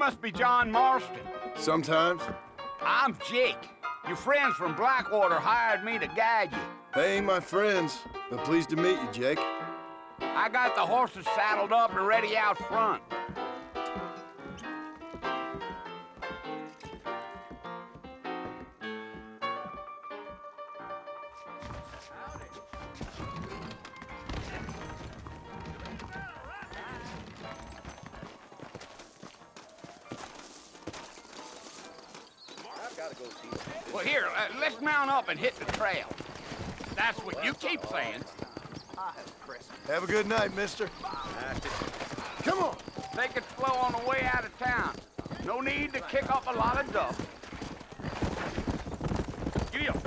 must be John Marston. Sometimes. I'm Jake. Your friends from Blackwater hired me to guide you. They ain't my friends, but pleased to meet you, Jake. I got the horses saddled up and ready out front. Well, here, let's mount up and hit the trail. That's what you keep saying. Have a good night, mister. Come on. Take it slow on the way out of town. No need to kick up a lot of dust. Giddy up.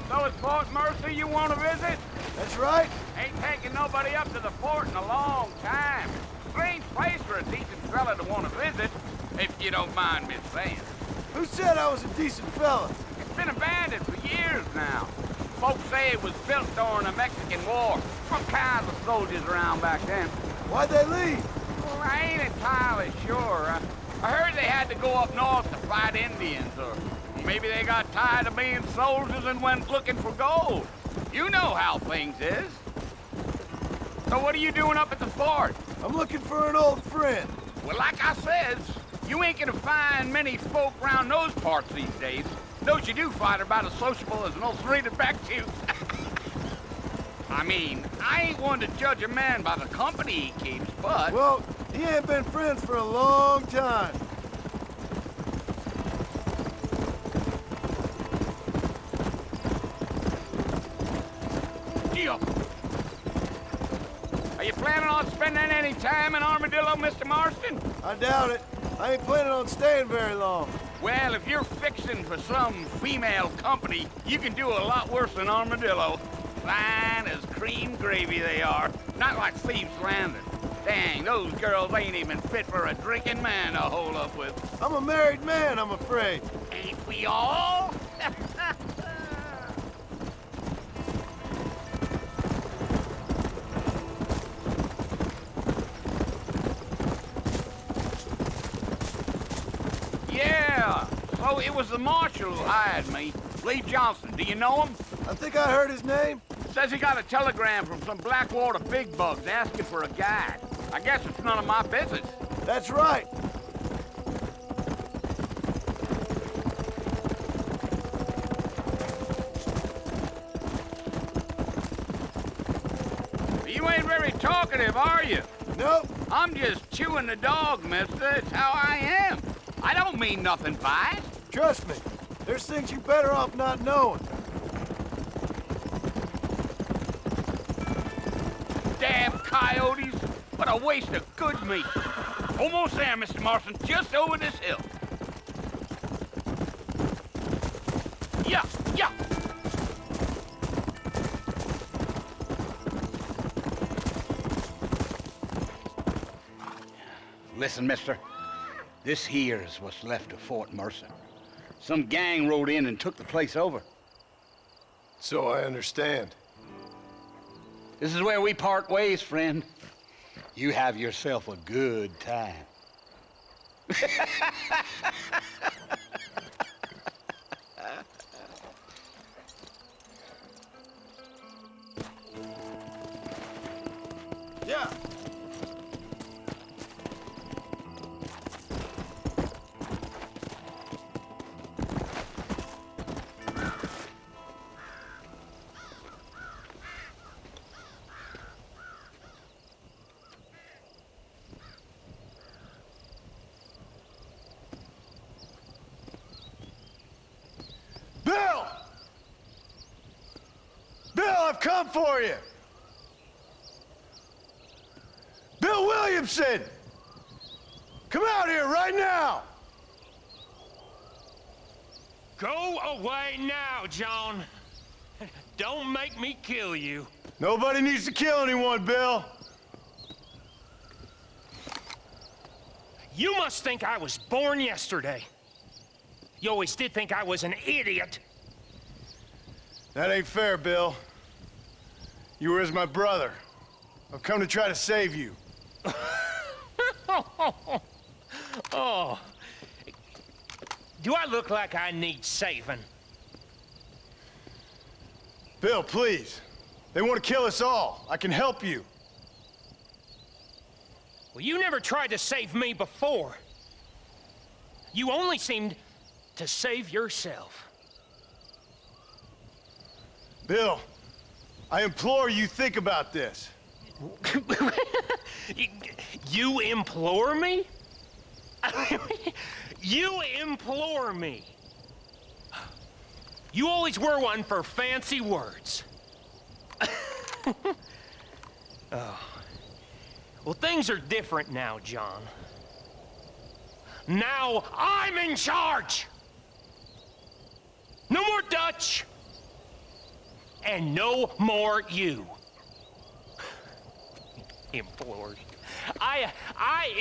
So it's Fort Mercy you want to visit? That's right. Ain't taking nobody up to the fort in a long time. Strange place for a decent fella to want to visit, if you don't mind me saying. Who said I was a decent fella? It's been abandoned for years now. Folks say it was built during the Mexican War. All kinds of soldiers around back then. Why'd they leave? Well, I ain't entirely sure. I heard they had to go up north to fight Indians, or maybe they got tired of being soldiers and went looking for gold. You know how things is. So what are you doing up at the fort? I'm looking for an old friend. Well, like I says, you ain't gonna find many folk around those parts these days. Those you do find are about as sociable as an ulcerated back tooth. I mean, I ain't one to judge a man by the company he keeps, but... Well, he ain't been friends for a long time. Are you planning on spending any time in Armadillo, Mr. Marston? I doubt it. I ain't planning on staying very long. Well, if you're fixing for some female company, you can do a lot worse than Armadillo. Fine as cream gravy they are. Not like Thieves' Landing. Dang, those girls ain't even fit for a drinking man to hold up with. I'm a married man, I'm afraid. Ain't we all? Yeah, so it was the marshal who hired me. Lee Johnson, do you know him? I think I heard his name. Says he got a telegram from some Blackwater big bugs asking for a guide. I guess it's none of my business. That's right. You ain't very talkative, are you? Nope. I'm just chewing the dog, mister. It's how I am. I don't mean nothing by it. Trust me. There's things you better off not knowing. Damn coyotes. What a waste of good meat. Almost there, Mr. Marston. Just over this hill. Yeah, yeah. Listen, mister. This here is what's left of Fort Mercer. Some gang rode in and took the place over. So I understand. This is where we part ways, friend. You have yourself a good time. Yeah. Bill! Bill, I've come for you! Bill Williamson! Come out here right now! Go away now, John. Don't make me kill you. Nobody needs to kill anyone, Bill. You must think I was born yesterday. You always did think I was an idiot. That ain't fair, Bill. You were as my brother. I've come to try to save you. Oh. Do I look like I need saving? Bill, please. They want to kill us all. I can help you. Well, you never tried to save me before. You only seemed to save yourself. Bill, I implore you think about this. You implore me? You implore me? You always were one for fancy words. Oh. Well, things are different now, John. Now I'm in charge! No more Dutch! And no more you. Implored. I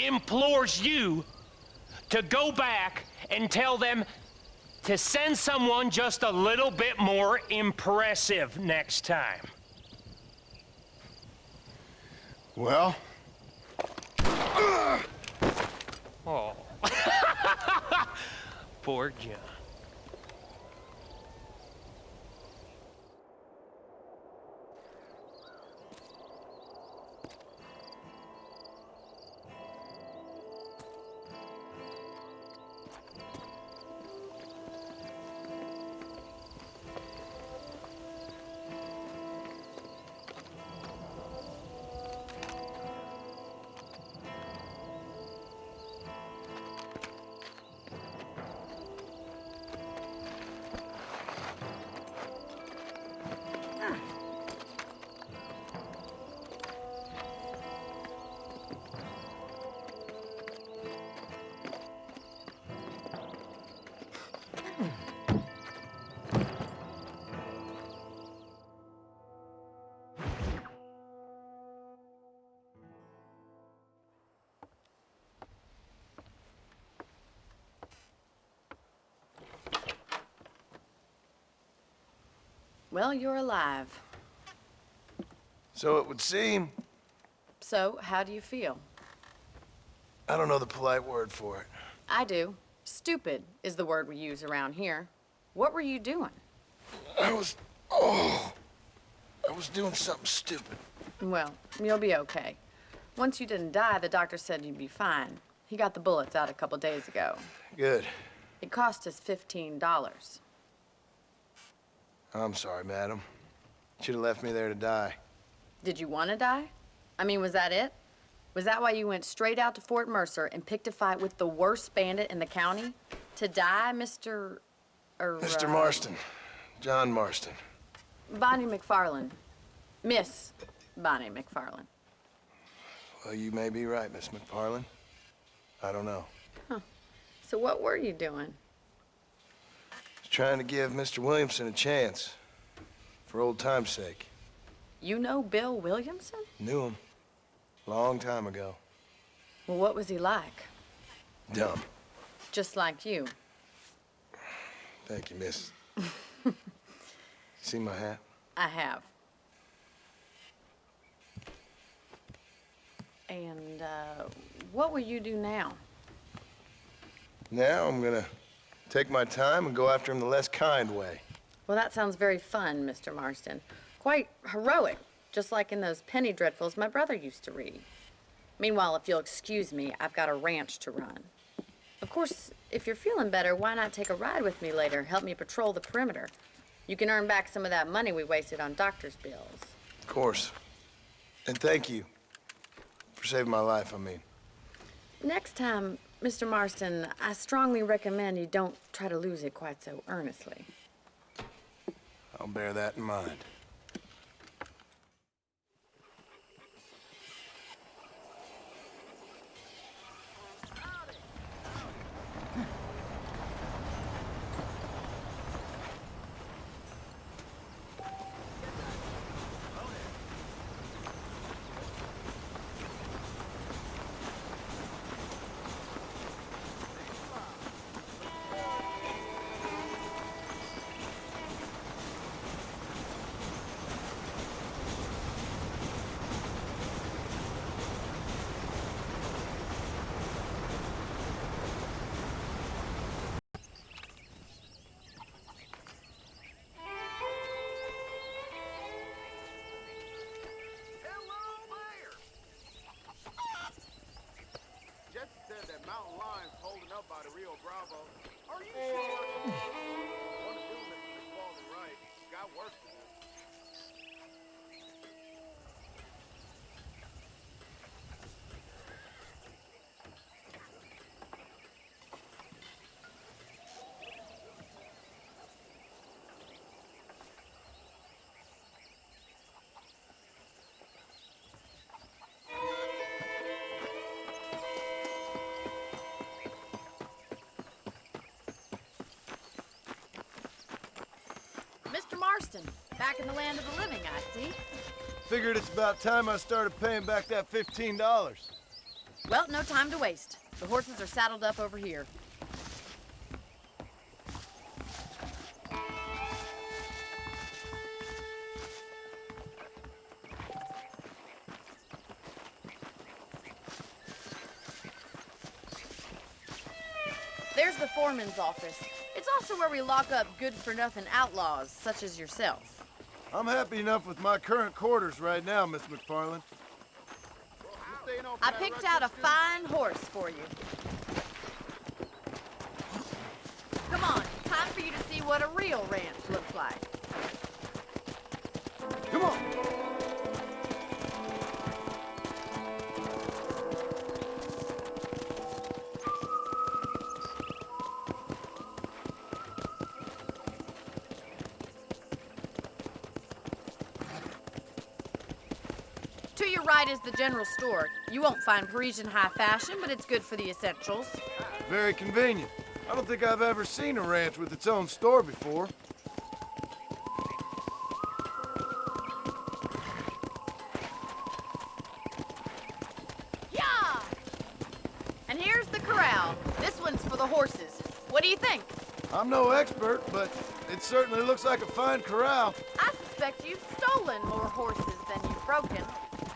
implores you to go back and tell them to send someone just a little bit more impressive next time. Well? Oh. Poor John. Well, you're alive. So it would seem. So, how do you feel? I don't know the polite word for it. I do. Stupid is the word we use around here. What were you doing? I was doing something stupid. Well, you'll be okay. Once you didn't die, the doctor said you'd be fine. He got the bullets out a couple days ago. Good. It cost us $15. I'm sorry, madam. Should have left me there to die. Did you want to die? I mean, was that it? Was that why you went straight out to Fort Mercer and picked a fight with the worst bandit in the county? To die, Mr. Mr. Marston. John Marston. Bonnie McFarland. Miss Bonnie McFarland. Well, you may be right, Miss McFarland. I don't know. Huh. So what were you doing? Trying to give Mr. Williamson a chance. For old time's sake. You know Bill Williamson? Knew him. Long time ago. Well, what was he like? Dumb. Just like you. Thank you, miss. See my hat? I have. And, what will you do now? Now I'm gonna take my time and go after him the less kind way. Well, that sounds very fun, Mr. Marston. Quite heroic, just like in those penny dreadfuls my brother used to read. Meanwhile, if you'll excuse me, I've got a ranch to run. Of course, if you're feeling better, why not take a ride with me later? Help me patrol the perimeter. You can earn back some of that money we wasted on doctor's bills. Of course. And thank you for saving my life, I mean. Next time, Mr. Marston, I strongly recommend you don't try to lose it quite so earnestly. I'll bear that in mind. back in the land of the living, I see. Figured it's about time I started paying back that $15. Well, no time to waste. The horses are saddled up over here. There's the foreman's office. It's also where we lock up good-for-nothing outlaws, such as yourself. I'm happy enough with my current quarters right now, Miss McFarland. I picked out a fine horse for you. Come on, time for you to see what a real ranch looks like. Come on! To your right is the general store. You won't find Parisian high fashion, but it's good for the essentials. Very convenient. I don't think I've ever seen a ranch with its own store before. Yeah! And here's the corral. This one's for the horses. What do you think? I'm no expert, but it certainly looks like a fine corral. I suspect you've stolen more horses than you've broken.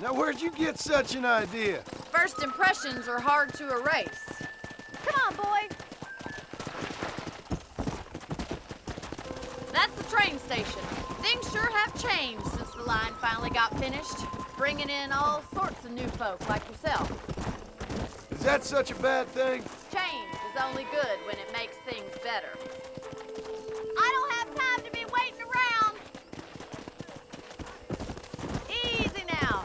Now, where'd you get such an idea? First impressions are hard to erase. Come on, boy. That's the train station. Things sure have changed since the line finally got finished, bringing in all sorts of new folk like yourself. Is that such a bad thing? Change is only good when it makes things better. I don't have time to be waiting around. Easy now.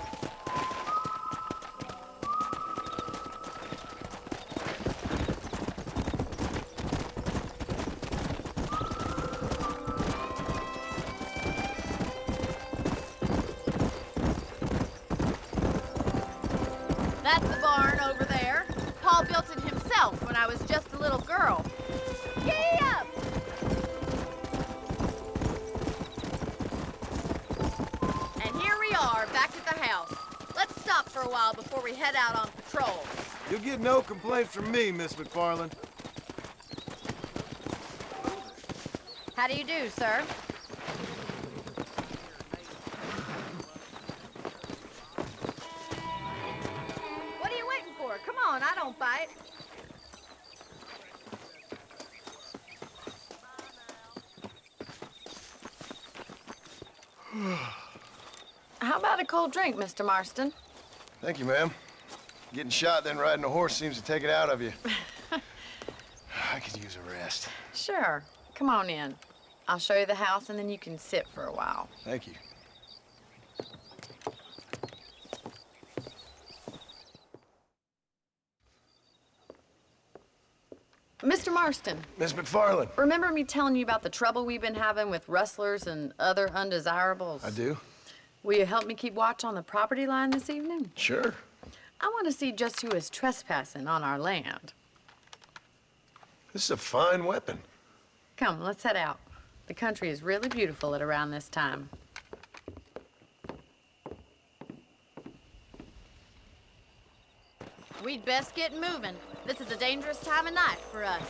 That's the barn over there. Paul built it himself when I was just a little girl. Giddy up! And here we are, back at the house. Let's stop for a while before we head out on patrol. You'll get no complaints from me, Miss McFarland. How do you do, sir? What are you waiting for? Come on, I don't bite. How about a cold drink, Mr. Marston? Thank you, ma'am. Getting shot, then riding a horse seems to take it out of you. I could use a rest. Sure. Come on in. I'll show you the house, and then you can sit for a while. Thank you. Mr. Marston, Miss McFarland. remember me telling you about the trouble we've been having with rustlers and other undesirables? I do? Will you help me keep watch on the property line this evening? Sure. I want to see just who is trespassing on our land. This is a fine weapon. Come, let's head out. The country is really beautiful at around this time. We'd best get moving. This is a dangerous time of night for us.